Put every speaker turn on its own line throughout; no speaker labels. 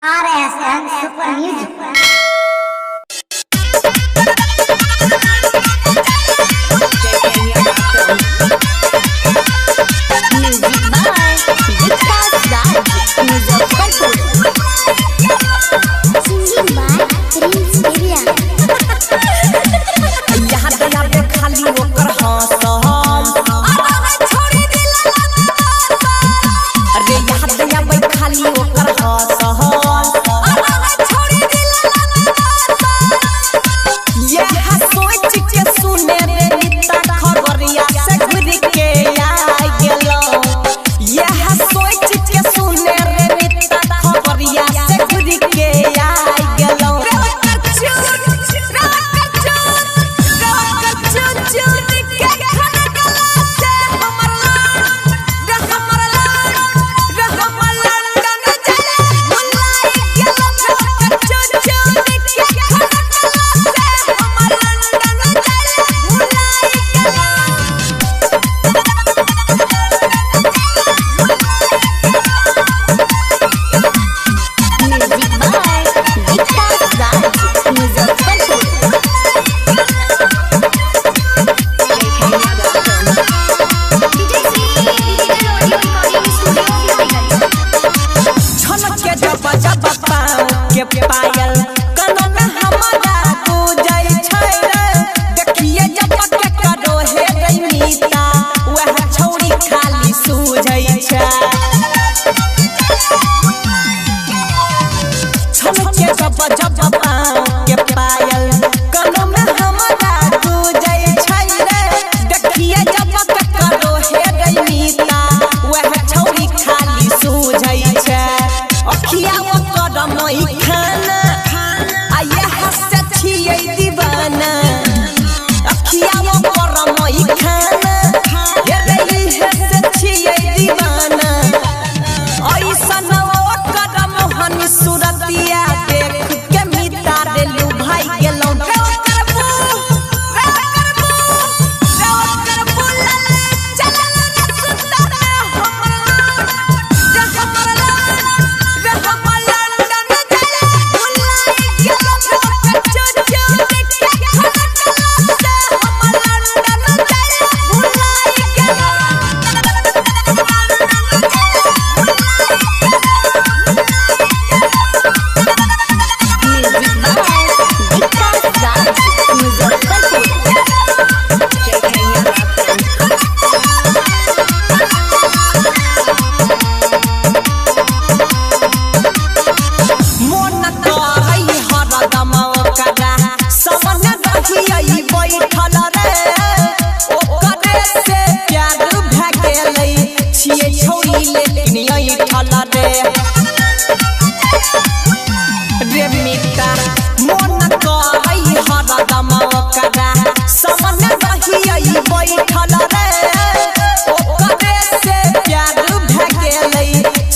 RSN Super Music. पायल कनन हमरा पूजै छै रे देखिए जब के करो हे मीता वह छौरी खाली सूझै छै छमके जब जब के पायल कनन हमरा पूजै छै रे देखिए जब के करो हे मीता वह छौरी खाली सूझै छै अखिया कदम खाना आये हंस छियै दीवाना अखिया परम खाना रे हंस छियै दीवाना ऐसन कदम हन सूरतिया देख के मिटा देलू भाई गेलौ रे मिता मन कहै हरदम ओकरा समन रहियै बैठल रे ओकरे से प्यार भए गेलै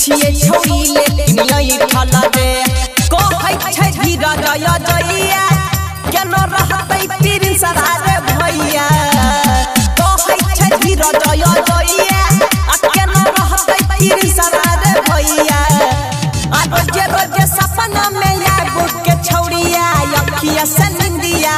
छियै छौरी लेकिन ऐठल रे कहै छै धीरज जइया केना रहतै प्रिंस रे भैया कहै छै धीरज जइया आ केना रहतै प्रिंस रे भैया रोजे रोजे सपना में या बुक के छौड़िया अखिया से निंदिया